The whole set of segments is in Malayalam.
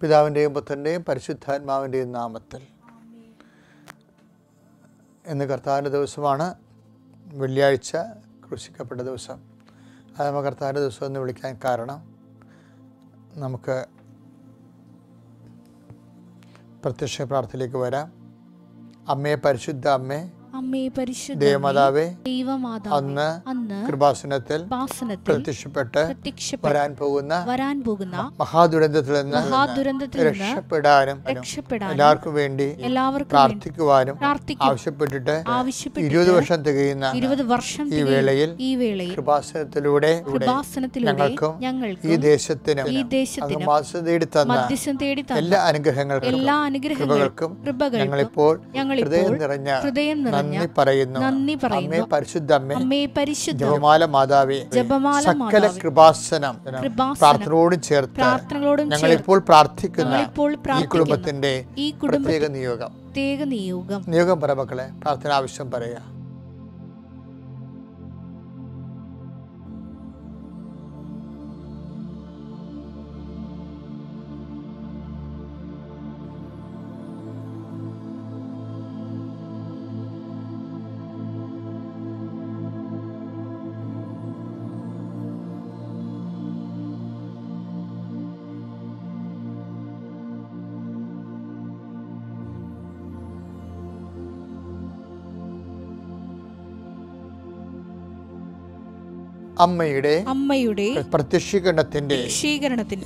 പിതാവിൻ്റെയും പുത്രൻ്റെയും പരിശുദ്ധാത്മാവിൻ്റെയും നാമത്തിൽ. ഇന്ന് കർത്താവിൻ്റെ ദിവസമാണ്, വെള്ളിയാഴ്ച ക്രൂശിക്കപ്പെട്ട ദിവസം. അത് നമ്മൾ കർത്താവിൻ്റെ ദിവസം എന്ന് വിളിക്കാൻ കാരണം നമുക്ക് പ്രത്യക്ഷ പ്രാർത്ഥനയിലേക്ക് വരാം. അമ്മേ, പരിശുദ്ധ അമ്മേ, ദേവമാതാവേ, അന്ന് കൃപാസനത്തിൽ പ്രത്യക്ഷപ്പെട്ട് വരാൻ പോകുന്ന മഹാദുരന്തത്തിൽ നിന്ന് രക്ഷപ്പെടാനും എല്ലാവർക്കും വേണ്ടി പ്രാർത്ഥിക്കുവാനും ആവശ്യപ്പെട്ടിട്ട് 20 വർഷം തികയുന്ന ഈ വേളയിൽ കൃപാസനത്തിലൂടെ ഞങ്ങൾക്കും ഈ ദേശത്തിനും മധ്യസ്ഥം തേടി തന്ന എല്ലാ അനുഗ്രഹങ്ങൾക്കും ഞങ്ങളിപ്പോൾ ഹൃദയം നിറഞ്ഞ നന്ദി പറയുന്നു. അമ്മേ, പരിശുദ്ധ അമ്മേ, ജപമാല മാതാവേ, സകല കൃപാസനം പ്രാർത്ഥനയോടും ചേർത്ത് ഞങ്ങളിപ്പോൾ പ്രാർത്ഥിക്കുന്ന ഈ കുടുംബത്തിന്റെ പ്രത്യേക നിയോഗം പറ മക്കളെ. പ്രാർത്ഥന ആവശ്യം പറയുക. അമ്മയുടെ പ്രത്യക്ഷീകരണത്തിന്റെ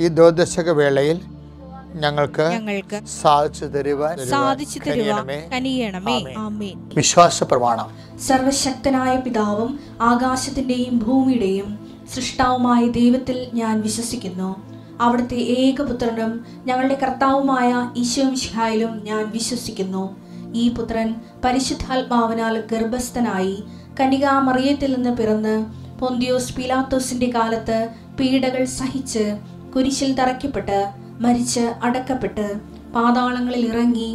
ഈ ദ്വാദശക വേളയിൽ ഞങ്ങൾക്ക് സാധിച്ചു തരുവാൻ വിശ്വാസ പ്രമാണം. സർവശക്തനായ പിതാവും ആകാശത്തിന്റെയും ഭൂമിയുടെയും സൃഷ്ടാവുമായ ദൈവത്തിൽ ഞാൻ വിശ്വസിക്കുന്നു. അവിടുത്തെ ഏകപുത്രനും ഞങ്ങളുടെ കർത്താവുമായ ഈശോമിശിഹായിലും ഞാൻ വിശ്വസിക്കുന്നു. ഈ പുത്രൻ പരിശുദ്ധാത്മാവിനാൽ ഗർഭസ്ഥനായി കന്യകാമറിയത്തിൽ നിന്ന് പിറന്ന് പൊന്തിയോസ് പീലാത്തോസിന്റെ കാലത്ത് പീഡകൾ സഹിച്ച് കുരിശിൽ തറയ്ക്കപ്പെട്ട് മരിച്ച് അടക്കപ്പെട്ട് പാതാളങ്ങളിൽ ഇറങ്ങി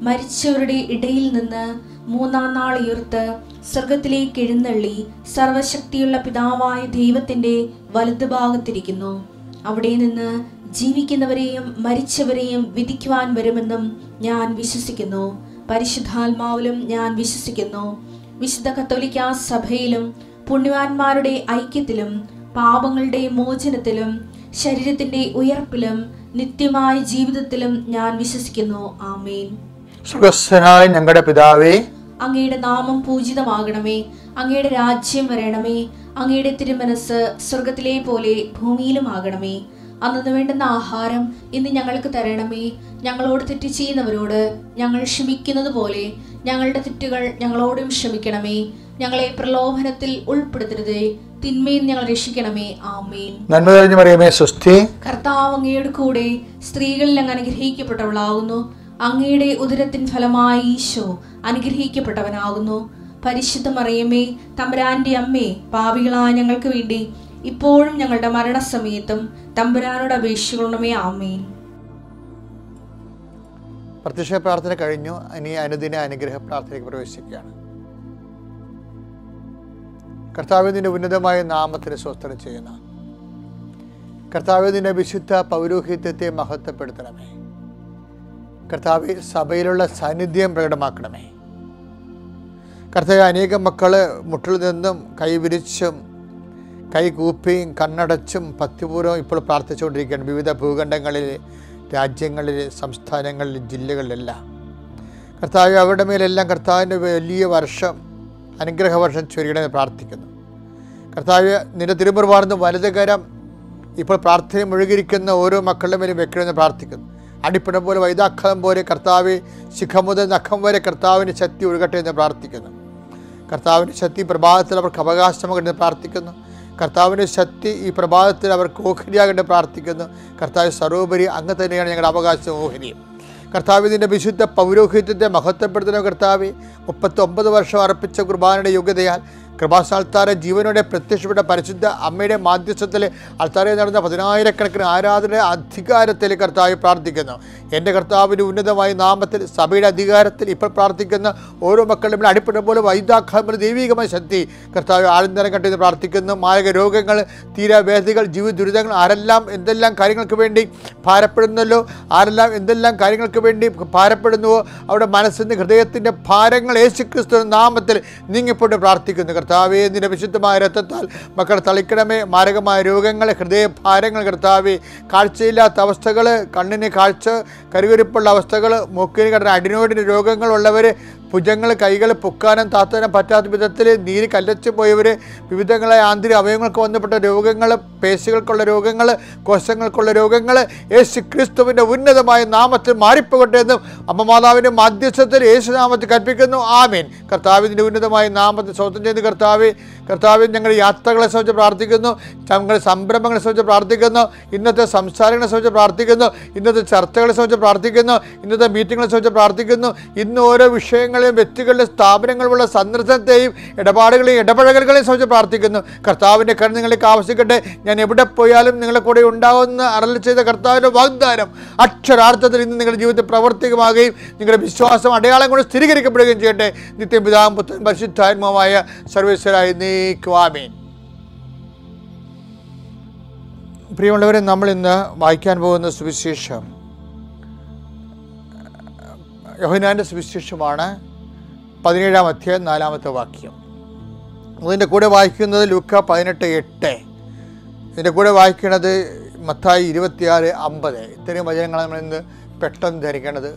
മരിച്ചവരുടെ ഇടയിൽ നിന്ന് 3-ാം നാൾ ഉയർത്ത് സ്വർഗത്തിലേക്ക് എഴുന്നള്ളി സർവശക്തിയുള്ള പിതാവായ ദൈവത്തിന്റെ വലതുഭാഗത്തിരിക്കുന്നു. അവിടെ നിന്ന് ജീവിക്കുന്നവരെയും മരിച്ചവരെയും വിധിക്കുവാൻ വരുമെന്നും ഞാൻ വിശ്വസിക്കുന്നു. പരിശുദ്ധാത്മാവിലും ഞാൻ വിശ്വസിക്കുന്നു. വിശുദ്ധ കത്തോലിക്കാ സഭയിലും പുണ്യവാന്മാരുടെ ഐക്യത്തിലും പാപങ്ങളുടെ മോചനത്തിലും ശരീരത്തിന്റെ ഉയർപ്പിലും നിത്യമായ ജീവിതത്തിലും ഞാൻ വിശ്വസിക്കുന്നു. ആമേൻ. സ്വർഗ്ഗസ്ഥനായ ഞങ്ങളുടെ പിതാവേ, അങ്ങയുടെ നാമം പൂജിതമാകണമേ. അങ്ങയുടെ രാജ്യം വരണമേ. അങ്ങയുടെ തിരുമനസ് സ്വർഗത്തിലെ പോലെ ഭൂമിയിലും ആകണമേ. അന്നു വേണ്ടുന്ന ആഹാരം ഇന്ന് ഞങ്ങൾക്ക് തരണമേ. ഞങ്ങളോട് തെറ്റ് ചെയ്യുന്നവരോട് ഞങ്ങൾ ക്ഷമിക്കുന്നത് പോലെ ഞങ്ങളുടെ തെറ്റുകൾ ഞങ്ങളോടും ക്ഷമിക്കണമേ. ഞങ്ങളെ പ്രലോഭനത്തിൽ ഉൾപ്പെടുത്തരുതേ, തിന്മയിൽ ഞങ്ങൾ രക്ഷിക്കണമേ. ആമേൻ. നന്മ നിറഞ്ഞ മറിയമേ, സ്വസ്തി. കർത്താവ് അങ്ങയുടെ കൂടെ സ്ത്രീകളിൽ അങ്ങ് അനുഗ്രഹിക്കപ്പെട്ടവളാകുന്നു. അങ്ങയുടെ ഉദരത്തിൻ ഫലമായി ഈശോ അനുഗ്രഹിക്കപ്പെട്ടവനാകുന്നു. പരിശുദ്ധ മറിയമേ, തമ്പുരാന്റെ അമ്മേ, പാപികളായ ഞങ്ങൾക്ക് വേണ്ടി ഇപ്പോഴും ഞങ്ങളുടെ മരണസമയത്തും തമ്പുരാനോട് അപേക്ഷിക്കണമേ. ആമേൻ. പ്രത്യക്ഷ പ്രാർത്ഥന കഴിഞ്ഞു. ഇനി അനുദിന അനുഗ്രഹ പ്രാർത്ഥനയ്ക്ക് പ്രവേശിക്കുകയാണ്. കർത്താവേ, നിന്റെ ഉന്നതമായ നാമത്തിന് സ്വസ്ത്രം ചെയ്യുന്ന കർത്താവേ, നിന്റെ വിശുദ്ധ പൗരോഹിത്യത്തെ മഹത്വപ്പെടുത്തണമേ. കർത്താവേ, സഭയിലുള്ള സാന്നിധ്യം പ്രകടമാക്കണമേ. കർത്താവേ, അനേകം മക്കള് മുട്ടിൽ നിന്നും കൈവിരിച്ചും കൈകൂപ്പിയും കണ്ണടച്ചും ഭക്തിപൂർവ്വം ഇപ്പോൾ പ്രാർത്ഥിച്ചുകൊണ്ടിരിക്കുകയാണ്. വിവിധ ഭൂഖണ്ഡങ്ങളിൽ, രാജ്യങ്ങളിൽ, സംസ്ഥാനങ്ങളിൽ, ജില്ലകളിലെല്ലാം കർത്താവ് അവരുടെ മേലെല്ലാം കർത്താവിൻ്റെ വലിയ വർഷം, അനുഗ്രഹവർഷം ചൊരിയണമെന്ന് പ്രാർത്ഥിക്കുന്നു. കർത്താവ്, നിന്റെ തിരുമുറിവാർന്ന് വലതുകരം ഇപ്പോൾ പ്രാർത്ഥന മുഴുകിയിരിക്കുന്ന ഓരോ മക്കളുടെ മേലും വെക്കണമെന്ന് പ്രാർത്ഥിക്കുന്നു. അടിപ്പിടം പോലെ, വൈദാഖലം പോലെ കർത്താവ് ശിഖം മുതൽ നഖം വരെ കർത്താവിൻ്റെ ശക്തി ഒഴുകട്ടെ എന്ന് പ്രാർത്ഥിക്കുന്നു. കർത്താവിൻ്റെ ശക്തി പ്രഭാതത്തിൽ അവർക്ക് അവകാശമാകട്ടെ പ്രാർത്ഥിക്കുന്നു. കർത്താവിൻ്റെ ശക്തി ഈ പ്രഭാതത്തിൽ അവർക്ക് ഓഹരിയാകട്ടെ പ്രാർത്ഥിക്കുന്നു. കർത്താവ്, സർവോപരി അങ്ങ് തന്നെയാണ് ഞങ്ങളുടെ അവകാശം, ഓഹരിയും. കർത്താവ്, ഇതിൻ്റെ വിശുദ്ധ പൗരോഹിത്യത്തെ മഹത്വപ്പെടുത്തുന്ന കർത്താവ് 39 വർഷം അർപ്പിച്ച കുർബാനയുടെ യോഗ്യതയാൽ കൃപാസ്ഥാനത്താറെ ജീവനോടെ പ്രത്യക്ഷപ്പെട്ട പരിശുദ്ധ അമ്മയുടെ മാധ്യസ്ഥത്തിൽ അൾത്താരയിൽ നടന്ന 10,000-കണക്കിന് ആരാധന അധികാരത്തിൽ കർത്താവ് പ്രാർത്ഥിക്കുന്നു. എൻ്റെ കർത്താവിൻ്റെ ഉന്നതമായ നാമത്തിൽ സഭയുടെ അധികാരത്തിൽ ഇപ്പോൾ പ്രാർത്ഥിക്കുന്ന ഓരോ മക്കളുടെ അടിപ്പെട്ട പോലെ വൈദ്യാഖാമ ദൈവികമായ ശക്തി കർത്താവ് ആനന്ദനം കണ്ടെന്ന് പ്രാർത്ഥിക്കുന്നു. മാരക രോഗങ്ങൾ, തീരാവേദികൾ, ജീവിത ദുരിതങ്ങൾ, ആരെല്ലാം എന്തെല്ലാം കാര്യങ്ങൾക്ക് വേണ്ടി ഭാരപ്പെടുന്നല്ലോ, ആരെല്ലാം എന്തെല്ലാം കാര്യങ്ങൾക്ക് വേണ്ടി ഭാരപ്പെടുന്നുവോ അവിടെ മനസ്സിൻ്റെ ഹൃദയത്തിൻ്റെ ഭാരങ്ങൾ യേശുക്രിസ്തു നാമത്തിൽ നീങ്ങിപ്പോട്ട് പ്രാർത്ഥിക്കുന്നു. കർത്താവേ, നിന്റെ വിശുദ്ധമായ രക്തത്താൽ മക്കൾ തളിക്കണമേ. മാരകമായ രോഗങ്ങൾ, ഹൃദയഭാരങ്ങൾ കർത്താവേ, കാഴ്ചയില്ലാത്ത അവസ്ഥകൾ, കണ്ണിന് കാഴ്ച കരുവരിപ്പുള്ള അവസ്ഥകൾ, മൂക്കിന് കടന്ന അഡിനോയിഡിന് രോഗങ്ങളുള്ളവർ, ഭുജങ്ങൾ, കൈകൾ പൊക്കാനും താത്താനും പറ്റാത്ത വിധത്തിൽ നീര് കല്ലച്ചു പോയവർ, വിവിധങ്ങളായ ആന്തരിക അവയവങ്ങൾക്ക് ബന്ധപ്പെട്ട രോഗങ്ങൾ, പേശികൾക്കുള്ള രോഗങ്ങൾ, കോശങ്ങൾക്കുള്ള രോഗങ്ങൾ യേശു ക്രിസ്തുവിൻ്റെ ഉന്നതമായ നാമത്തിൽ മാറിപ്പോകട്ടെ എന്നും അമ്മ മാതാവിൻ്റെ മധ്യസ്ഥത്തിൽ യേശു നാമത്തിൽ കൽപ്പിക്കുന്നു. ആമേൻ. കർത്താവിൻ്റെ ഉന്നതമായ നാമത്തിൽ സ്വന്തം ചെയ്ത് കർത്താവ് ഞങ്ങളുടെ യാത്രകളെ സംബന്ധിച്ച് പ്രാർത്ഥിക്കുന്നു, ഞങ്ങളുടെ സംരംഭങ്ങളെ സംബന്ധിച്ച് പ്രാർത്ഥിക്കുന്നു, ഇന്നത്തെ സംസാരങ്ങളെ സംബന്ധിച്ച് പ്രാർത്ഥിക്കുന്നു, ഇന്നത്തെ ചർച്ചകളെ സംബന്ധിച്ച് പ്രാർത്ഥിക്കുന്നു, ഇന്നത്തെ മീറ്റിങ്ങുകളെ സംബന്ധിച്ച് പ്രാർത്ഥിക്കുന്നു. ഇന്ന് ഓരോ വിഷയങ്ങളെയും വ്യക്തികളുടെ സ്ഥാപനങ്ങളുള്ള സന്ദർശനത്തെയും ഇടപാടുകളെയും ഇടപഴകലുകളെയും സംബന്ധിച്ച് പ്രാർത്ഥിക്കുന്നു. കർത്താവിൻ്റെ കരുണ നിങ്ങൾക്ക് ആവശ്യിക്കട്ടെ. ഞാൻ എവിടെ പോയാലും നിങ്ങളെ കൂടെ ഉണ്ടാകുമെന്ന് അരുളി ചെയ്ത കർത്താവിൻ്റെ വാഗ്ദാനം അക്ഷരാർത്ഥത്തിൽ ഇന്ന് നിങ്ങളുടെ ജീവിതത്തിൽ പ്രവർത്തികമാകുകയും നിങ്ങളുടെ വിശ്വാസം അടയാളം കൊണ്ട് സ്ഥിരീകരിക്കപ്പെടുകയും ചെയ്യട്ടെ. നിത്യം പിതാവും പുത്രനും പരിശുദ്ധാത്മാവുമായ സർവേശ്വരായ നീക്കുവാമേൻ. പ്രിയമുള്ളവരെ, നമ്മൾ ഇന്ന് വായിക്കാൻ പോകുന്ന സുവിശേഷം യോഹന്നാൻ്റെ സുവിശേഷമാണ്. 17-ാം അധ്യായം 4-ാമത്തെ വാക്യം. അതിൻ്റെ കൂടെ വായിക്കുന്നത് ലൂക്ക 18:8. ഇതിൻ്റെ കൂടെ വായിക്കുന്നത് മത്തായി 26:50. ഇത്രയും വചനങ്ങളാണ് നമ്മൾ ഇന്ന് പെട്ടെന്ന് ധരിക്കേണ്ടത്.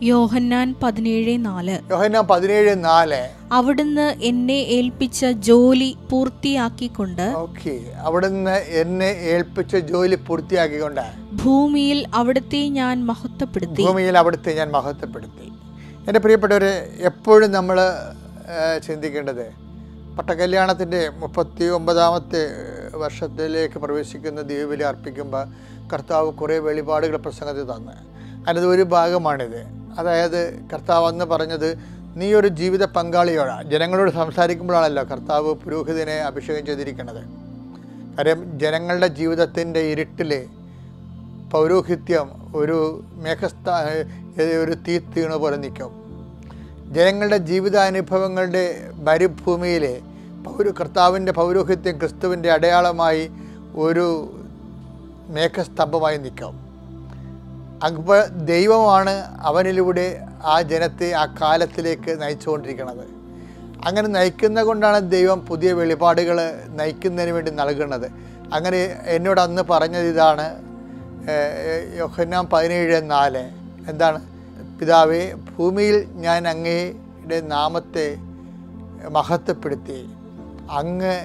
യോഹന്നാൻ 17:4. അവിടുന്ന് എന്നെ ഏൽപ്പിച്ച ജോലി പൂർത്തിയാക്കിക്കൊണ്ട് അവിടുന്ന് എന്നെ ഏൽപ്പിച്ച ജോലി പൂർത്തിയാക്കിക്കൊണ്ട് ഭൂമിയിൽ അവിടുത്തെ ഞാൻ മഹത്വപ്പെടുത്തി. എൻ്റെ പ്രിയപ്പെട്ടവരെ, എപ്പോഴും നമ്മൾ ചിന്തിക്കേണ്ടത് പട്ടകല്യാണത്തിൻ്റെ 39-ാമത്തെ വർഷത്തിലേക്ക് പ്രവേശിക്കുന്ന ദൈവബലി അർപ്പിക്കുമ്പോൾ കർത്താവ് കുറേ വെളിപാടുകൾ പ്രസംഗത്തിൽ തന്ന്. അതിൻ്റെ ഒരു ഭാഗമാണിത്. അതായത് കർത്താവ് അന്ന് പറഞ്ഞത്, നീ ഒരു ജീവിത പങ്കാളിയോടാണ്. ജനങ്ങളോട് സംസാരിക്കുമ്പോഴാണല്ലോ കർത്താവ് പുരോഹിതനെ അഭിഷേകം ചെയ്തിരിക്കുന്നത്. കാര്യം ജനങ്ങളുടെ ജീവിതത്തിൻ്റെ ഇരുട്ടിൽ പൗരോഹിത്യം ഒരു ഒരു തീണ പോലെ നിൽക്കും. ജനങ്ങളുടെ ജീവിതാനുഭവങ്ങളുടെ മരുഭൂമിയിൽ കർത്താവിൻ്റെ പൗരോഹിത്യം ക്രിസ്തുവിൻ്റെ അടയാളമായി ഒരു മേഘസ്തംഭമായി നിൽക്കും. അപ്പോൾ ദൈവമാണ് അവനിലൂടെ ആ ജനത്തെ ആ കാലത്തിലേക്ക് നയിച്ചുകൊണ്ടിരിക്കുന്നത്. അങ്ങനെ നയിക്കുന്ന കൊണ്ടാണ് ദൈവം പുതിയ വെളിപാടുകൾ നയിക്കുന്നതിന് വേണ്ടി നൽകുന്നത്. അങ്ങനെ എന്നോട് അന്ന് പറഞ്ഞത് ഇതാണ്, യോഹന്നാൻ 17:4. എന്താണ്? പിതാവേ, ഭൂമിയിൽ ഞാൻ അങ്ങയുടെ നാമത്തെ മഹത്വപ്പെടുത്തി, അങ്ങ്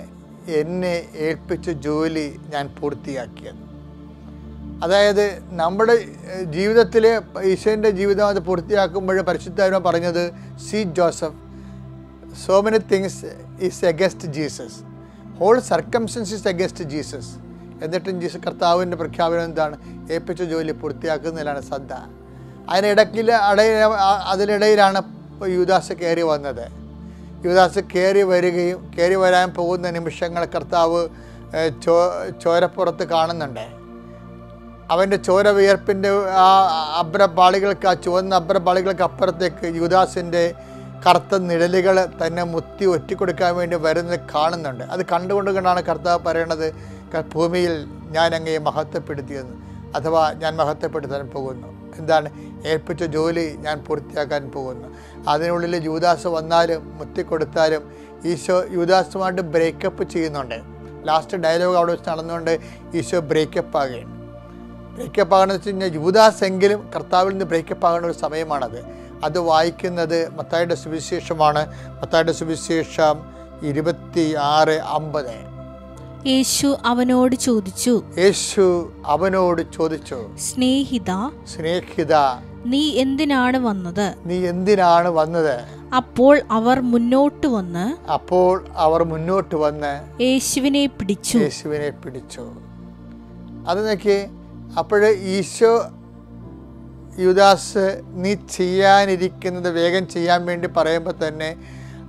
എന്നെ ഏൽപ്പിച്ച ജോലി ഞാൻ പൂർത്തിയാക്കിയത്. അതായത് നമ്മുടെ ജീവിതത്തിൽ ഈശോൻ്റെ ജീവിതം അത് പൂർത്തിയാക്കുമ്പോൾ പരിശുദ്ധാത്മാ പറഞ്ഞത്, see Joseph, so many things is against Jesus, whole circumstance is against Jesus. എന്നിട്ടും കർത്താവിൻ്റെ പ്രഖ്യാപനം എന്താണ്? ഏൽപ്പിച്ച ജോലി പൂർത്തിയാക്കുന്നതിലാണ് ശ്രദ്ധ. അതിനിടയിലാണ് യൂദാസ് കയറി വന്നത്. യൂദാസ് കയറി വരാൻ പോകുന്ന നിമിഷങ്ങൾ കർത്താവ് ചോരപ്പുറത്ത് കാണുന്നുണ്ട്. അവൻ്റെ ചോര വിയർപ്പിൻ്റെ ആ അബ്രപാളികൾക്ക്, ആ ചുവന്ന അബ്രപാളികൾക്ക് അപ്പുറത്തേക്ക് യൂദാസിൻ്റെ കറുത്ത നിഴലുകൾ തന്നെ മുത്തി ഒറ്റിക്കൊടുക്കാൻ വേണ്ടി വരുന്നത് കാണുന്നുണ്ട്. അത് കണ്ടുകൊണ്ടാണ് കർത്താവ് പറയണത്, ഭൂമിയിൽ ഞാൻ അങ്ങയെ മഹത്വപ്പെടുത്തിയെന്ന്, അഥവാ ഞാൻ മഹത്വപ്പെടുത്താൻ പോകുന്നു. എന്താണ്? ഏൽപ്പിച്ച ജോലി ഞാൻ പൂർത്തിയാക്കാൻ പോകുന്നു. അതിനുള്ളിൽ യൂദാസ് വന്നാലും മുത്തിക്കൊടുത്താലും ഈശോ യൂദാസുമായിട്ട് ബ്രേക്കപ്പ് ചെയ്യുന്നുണ്ട്. ലാസ്റ്റ് ഡയലോഗ് അവിടെ വെച്ച് നടന്നുകൊണ്ട് ഈശോ ബ്രേക്കപ്പ് ആകുകയാണ്. ബ്രേക്കപ്പ് ആകണമെന്ന് വെച്ച് കഴിഞ്ഞാൽ യൂദാസ് എങ്കിലും കർത്താവിൽ നിന്ന് ബ്രേക്കപ്പ് ആകേണ്ട ഒരു സമയമാണത്. അത് വായിക്കുന്നത് മത്തായിയുടെ സുവിശേഷമാണ്. മത്തായിയുടെ സുവിശേഷം 26:50. യേശു അവനോട് ചോദിച്ചു, സ്നേഹിത, നീ എന്തിനാണ് വന്നത്? അപ്പോൾ അവർ മുന്നോട്ട് വന്ന് യേശുവിനെ പിടിച്ചു. അത് നോക്കി. അപ്പോൾ ഈശോ യൂദാസ് നീ ചെയ്യാനിരിക്കുന്നത് വേഗം ചെയ്യാൻ വേണ്ടി പറയുമ്പോൾ തന്നെ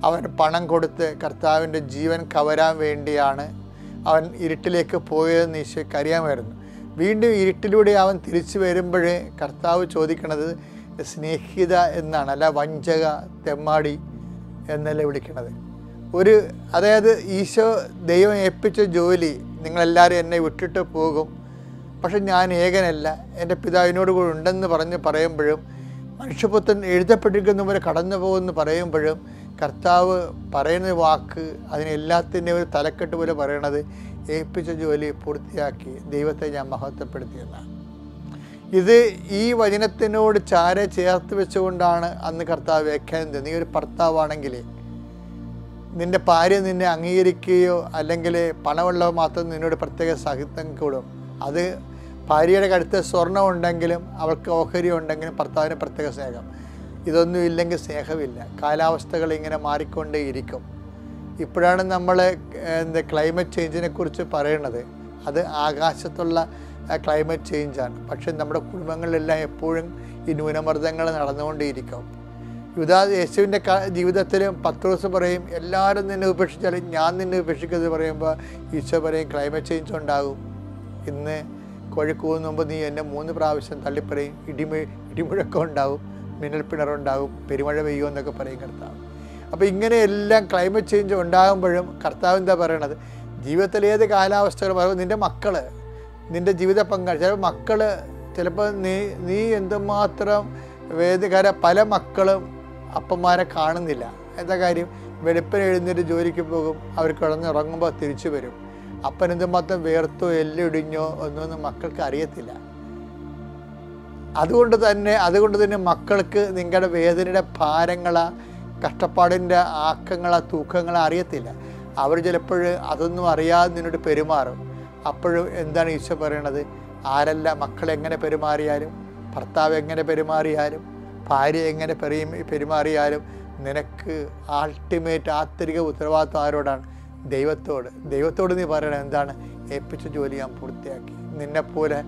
അവൻ പണം കൊടുത്ത് കർത്താവിൻ്റെ ജീവൻ കവരാൻ വേണ്ടിയാണ് അവൻ ഇരുട്ടിലേക്ക് പോയതെന്ന് ഈശോയ്ക്ക് അറിയാമായിരുന്നു. വീണ്ടും ഇരുട്ടിലൂടെ അവൻ തിരിച്ചു വരുമ്പോഴേ കർത്താവ് ചോദിക്കണത് സ്നേഹിത എന്നാണ്, അല്ല വഞ്ചക, തെമ്മാടി എന്നല്ല വിളിക്കണത്. അതായത് ഈശോ ദൈവം ഏൽപ്പിച്ച ജോലി, നിങ്ങളെല്ലാവരും എന്നെ വിട്ടിട്ട് പോകും, പക്ഷെ ഞാൻ ഏകനല്ല, എൻ്റെ പിതാവിനോട് കൂടെ ഉണ്ടെന്ന് പറയുമ്പോഴും മനുഷ്യപുത്രൻ എഴുതപ്പെട്ടിരിക്കുന്നവരെ കടന്നു പോകുമെന്ന് പറയുമ്പോഴും കർത്താവ് പറയുന്ന വാക്ക് അതിനെല്ലാത്തിൻ്റെയും ഒരു തലക്കെട്ട് പോലെ പറയണത് ഏൽപ്പിച്ച ജോലി പൂർത്തിയാക്കി ദൈവത്തെ ഞാൻ മഹത്വപ്പെടുത്തിയെന്നാണ്. ഇത് ഈ വചനത്തിനോട് ചേർത്ത് വെച്ചുകൊണ്ടാണ് അന്ന് കർത്താവ് വ്യാഖ്യാനം. നീ ഒരു ഭർത്താവാണെങ്കിൽ നിൻ്റെ ഭാര്യ നിന്നെ അംഗീകരിക്കുകയോ അല്ലെങ്കിൽ പണമുള്ളവ മാത്രം നിന്നോട് പ്രത്യേക സാഹിത്യം കൂടും. അത് ഭാര്യയുടെ കഴുത്ത് സ്വർണ്ണം ഉണ്ടെങ്കിലും അവൾക്ക് ഓഹരി ഉണ്ടെങ്കിലും ഭർത്താവിന് പ്രത്യേക സ്നേഹം. ഇതൊന്നും ഇല്ലെങ്കിൽ സ്നേഹമില്ല. കാലാവസ്ഥകൾ ഇങ്ങനെ മാറിക്കൊണ്ടേയിരിക്കും. ഇപ്പോഴാണ് നമ്മൾ ക്ലൈമറ്റ് ചേഞ്ചിനെ കുറിച്ച് പറയുന്നത്. അത് ആകാശത്തുള്ള ക്ലൈമറ്റ് ചേഞ്ചാണ്. പക്ഷെ നമ്മുടെ കുടുംബങ്ങളിലെല്ലാം എപ്പോഴും ഈ ന്യൂനമർദ്ദങ്ങൾ നടന്നുകൊണ്ടേയിരിക്കും. യേശുവിൻ്റെ ജീവിതത്തിലും പത്രോസ് പറയും, എല്ലാവരും നിന്നെ ഉപേക്ഷിച്ചാലും ഞാൻ നിന്നെ ഉപേക്ഷിക്കുന്നത് പറയുമ്പോൾ ഈശോ പറയും ക്ലൈമറ്റ് ചേഞ്ച് ഉണ്ടാകും. ഇന്ന് കോഴിക്കൂന്ന് മുമ്പ് നീ എന്നെ 3 പ്രാവശ്യം തള്ളിപ്പറയും, ഇടിമുഴക്കം ഉണ്ടാവും, മിന്നൽപ്പിണറുണ്ടാകും, പെരുമഴ പെയ്യുമോ എന്നൊക്കെ പറയും കർത്താവ്. അപ്പോൾ ഇങ്ങനെയെല്ലാം ക്ലൈമറ്റ് ചേഞ്ച് ഉണ്ടാകുമ്പോഴും കർത്താവ് എന്താ പറയണത്, ജീവിതത്തിൽ ഏത് കാലാവസ്ഥകളും പറയുമ്പോൾ നിൻ്റെ മക്കൾ, നിൻ്റെ ജീവിത പങ്കാളി, ചിലപ്പോൾ മക്കൾ, ചിലപ്പോൾ നീ എന്തുമാത്രം വേദകര, പല മക്കളും അപ്പന്മാരെ കാണുന്നില്ല. എന്താ കാര്യം, വെളുപ്പിന് എഴുന്നേറ്റ് ജോലിക്ക് പോകും, അവർ കിടന്നുറങ്ങുമ്പോൾ തിരിച്ചു വരും. അപ്പൻ എന്തുമാത്രം വേർത്തോ എല്ലിടിഞ്ഞോ ഒന്നൊന്നും മക്കൾക്ക് അറിയത്തില്ല. അതുകൊണ്ട് തന്നെ മക്കൾക്ക് നിങ്ങളുടെ വേദനയുടെ ഭാരങ്ങളാ, കഷ്ടപ്പാടിൻ്റെ ആക്കങ്ങളാ, തൂക്കങ്ങളാ അറിയത്തില്ല. അവർ ചിലപ്പോൾ അതൊന്നും അറിയാതെ നിന്നോട് പെരുമാറും. അപ്പോഴും എന്താണ് ഈശോ പറയണത്, ആരല്ല മക്കളെങ്ങനെ പെരുമാറിയാലും, ഭർത്താവ് എങ്ങനെ പെരുമാറിയാലും, ഭാര്യ എങ്ങനെ പെരുമാറിയാലും നിനക്ക് ആൾട്ടിമേറ്റ് ആന്തരിക ഉത്തരവാദിത്വം ആരോടാണ്? ദൈവത്തോട് നീ പറയണം എന്താണ്, ഏൽപ്പിച്ച ജോലി ഞാൻ പൂർത്തിയാക്കി. നിന്നെപ്പോലെ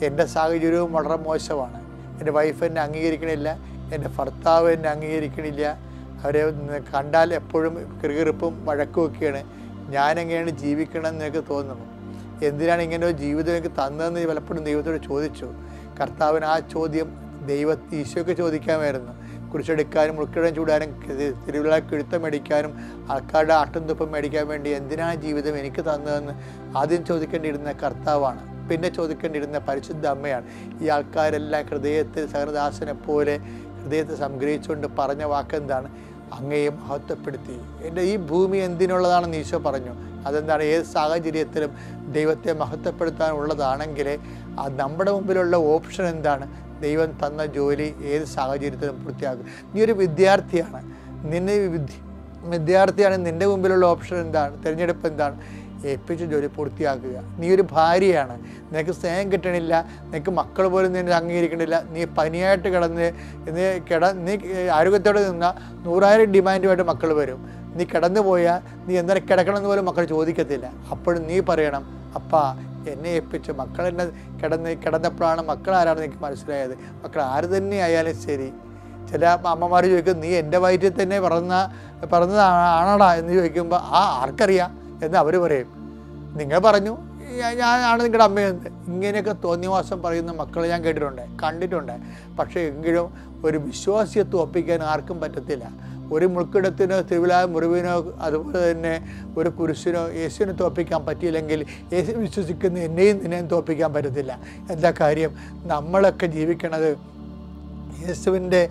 എൻ്റെ സാഹചര്യവും വളരെ മോശമാണ്. എൻ്റെ വൈഫ് എന്നെ അംഗീകരിക്കണില്ല, എൻ്റെ ഭർത്താവ് എന്നെ അംഗീകരിക്കണില്ല, അവരെ കണ്ടാൽ എപ്പോഴും കിറുകിറുപ്പും വഴക്കുമൊക്കെയാണ്. ഞാനെങ്ങനെയാണ് ജീവിക്കണമെന്ന് എനിക്ക് തോന്നുന്നു. എന്തിനാണ് ഇങ്ങനെ ഒരു ജീവിതം എനിക്ക് തന്നതെന്ന് പലപ്പോഴും ദൈവത്തോട് ചോദിച്ചു. കർത്താവിന് ആ ചോദ്യം ഈശോയ്ക്ക് ചോദിക്കാമായിരുന്നു. കുരിശെടുക്കാനും മുൾക്കിടം ചൂടാനും തിരുവിഴ കിഴുത്തം മേടിക്കാനും ആൾക്കാരുടെ ആട്ടും തുപ്പും മേടിക്കാൻ വേണ്ടി എന്തിനാണ് ജീവിതം എനിക്ക് തന്നതെന്ന് ആദ്യം ചോദിക്കേണ്ടിയിരുന്ന കർത്താവാണ്. പിന്നെ ചോദിക്കേണ്ടിയിരുന്ന പരിശുദ്ധ അമ്മയാണ്. ഈ ആൾക്കാരെല്ലാം ഹൃദയത്തിൽ സഹനദാസനെ പോലെ ഹൃദയത്തെ സംഗ്രഹിച്ചുകൊണ്ട് പറഞ്ഞ വാക്കെന്താണ്, അങ്ങയെ മഹത്വപ്പെടുത്തി. എൻ്റെ ഈ ഭൂമി എന്തിനുള്ളതാണെന്ന് ഈശോ പറഞ്ഞു. അതെന്താണ്, ഏത് സാഹചര്യത്തിലും ദൈവത്തെ മഹത്വപ്പെടുത്താനുള്ളതാണെങ്കിൽ നമ്മുടെ മുമ്പിലുള്ള ഓപ്ഷൻ എന്താണ്, ദൈവം തന്ന ജോലി ഏത് സാഹചര്യത്തിലും പൂർത്തിയാക്കും. നീ ഒരു വിദ്യാർത്ഥിയാണ്, നിൻ്റെ മുമ്പിലുള്ള ഓപ്ഷൻ എന്താണ്, തിരഞ്ഞെടുപ്പ് എന്താണ്, ഏൽപ്പിച്ച ജോലി പൂർത്തിയാക്കുക. നീ ഒരു ഭാര്യയാണ്, നിനക്ക് സ്നേഹം കിട്ടണില്ല, നിനക്ക് മക്കൾ പോലും നിന്നെ അംഗീകരിക്കണില്ല, നീ പനിയായിട്ട് നീ ആരോഗ്യത്തോടെ നിന്നാൽ 100,000 ഡിമാൻഡുമായിട്ട് മക്കൾ വരും. നീ കിടന്നു പോയാൽ നീ എന്തായാലും കിടക്കണമെന്ന് പോലും മക്കൾ ചോദിക്കത്തില്ല. അപ്പോഴും നീ പറയണം, അപ്പാ എന്നെ ഏൽപ്പിച്ച് മക്കളെന്നെ കിടന്നപ്പോഴാണ് മക്കൾ ആരാണെന്ന് എനിക്ക് മനസ്സിലായത്. മക്കൾ ആര് തന്നെ ആയാലും ശരി. ചില അമ്മമാർ ചോദിക്കും, നീ എൻ്റെ വയറ്റിൽ തന്നെ പറഞ്ഞതാണോടാ എന്ന് ചോദിക്കുമ്പോൾ ആർക്കറിയാം എന്ന് അവർ പറയും. നിങ്ങൾ പറഞ്ഞു ഞാനാണ് നിങ്ങളുടെ അമ്മയെന്ന്. ഇങ്ങനെയൊക്കെ തോന്നിയവാസം പറയുന്ന മക്കളെ ഞാൻ കണ്ടിട്ടുണ്ട്. പക്ഷേ എങ്കിലും ഒരു വിശ്വാസിയെ തോൽപ്പിക്കാൻ ആർക്കും പറ്റത്തില്ല. ഒരു മുൾക്കിടത്തിനോ തിരുവിഴ മുറിവിനോ അതുപോലെ തന്നെ ഒരു കുരിശിനോ യേശുവിനെ തോൽപ്പിക്കാൻ പറ്റിയില്ലെങ്കിൽ യേശു വിശ്വസിക്കുന്ന നിന്നെയും തോൽപ്പിക്കാൻ പറ്റത്തില്ല. എന്താ കാര്യം, നമ്മളൊക്കെ ജീവിക്കണത് യേശുവിൻ്റെ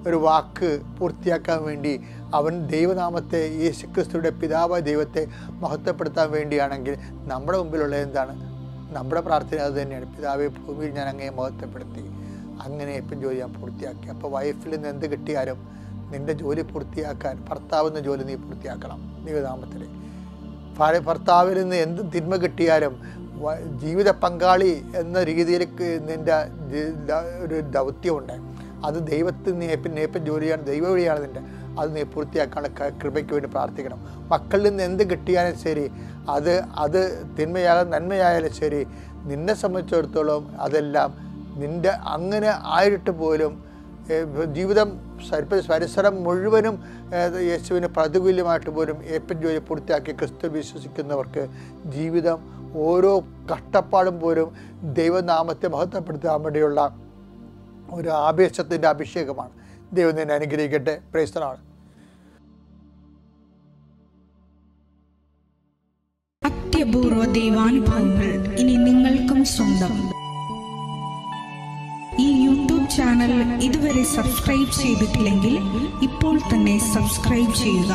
ഒരു വാക്ക് പൂർത്തിയാക്കാൻ വേണ്ടി, അവൻ ദൈവനാമത്തെ യേശുക്രിസ്തുവിൻ്റെ പിതാവായ ദൈവത്തെ മഹത്വപ്പെടുത്താൻ വേണ്ടിയാണെങ്കിൽ നമ്മുടെ മുമ്പിലുള്ള എന്താണ്, നമ്മുടെ പ്രാർത്ഥന അത് തന്നെയാണ്. പിതാവേ, ഭൂമിയിൽ ഞാൻ അങ്ങയെ മഹത്വപ്പെടുത്തി, അങ്ങനെ ഇപ്പം ജോലി ഞാൻ പൂർത്തിയാക്കി. അപ്പോൾ വൈഫിൽ നിന്ന് എന്ത് കിട്ടിയാലും നിൻ്റെ ജോലി പൂർത്തിയാക്കാൻ ഭർത്താവെന്ന ജോലി നീ പൂർത്തിയാക്കണം ദൈവനാമത്തിൽ. ഭർത്താവിൽ നിന്ന് എന്ത് തിന്മ കിട്ടിയാലും ജീവിത പങ്കാളി എന്ന രീതിയിലേക്ക് നിൻ്റെ ഒരു ദൗത്യമുണ്ട്. അത് ദൈവത്തിന് നേപ്പം ജോലിയാണ്, ദൈവ വഴിയാണ് നിൻ്റെ. അത് നീ പൂർത്തിയാക്കാനുള്ള കൃപയ്ക്ക് വേണ്ടി പ്രാർത്ഥിക്കണം. മക്കളിൽ നിന്ന് എന്ത് കിട്ടിയാലും ശരി, അത് തിന്മയായാലും നന്മയായാലും ശരി, നിന്നെ സംബന്ധിച്ചിടത്തോളം അതെല്ലാം നിൻ്റെ അങ്ങനെ ആയിട്ട് പോലും ജീവിതം പരിസരം മുഴുവനും യേശുവിന് പ്രതികൂല്യമായിട്ട് പോലും ഏപ്പൻ ജോലി പൂർത്തിയാക്കി ക്രിസ്തു വിശ്വസിക്കുന്നവർക്ക് ജീവിതം ഓരോ കഷ്ടപ്പാടും പോലും ദൈവനാമത്തെ മഹത്വപ്പെടുത്താൻ വേണ്ടിയുള്ള ഒരു ആവേശത്തിൻ്റെ അഭിഷേകമാണ്. ദൈവം നിന്നെ അനുഗ്രഹിക്കട്ടെ. Praise the Lord. അത്യപൂർവ ദൈവാനുഭവങ്ങൾ ഇനി നിങ്ങൾക്കും സ്വന്തം. ഈ യൂട്യൂബ് ചാനൽ ഇതുവരെ സബ്സ്ക്രൈബ് ചെയ്തിട്ടില്ലെങ്കിൽ ഇപ്പോൾ തന്നെ സബ്സ്ക്രൈബ് ചെയ്യുക.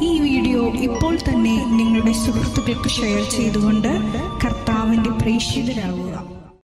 ഈ വീഡിയോ ഇപ്പോൾ തന്നെ നിങ്ങളുടെ സുഹൃത്തുക്കൾക്ക് ഷെയർ ചെയ്തുകൊണ്ട് കർത്താവിൻ്റെ പ്രേക്ഷിതരാകുക.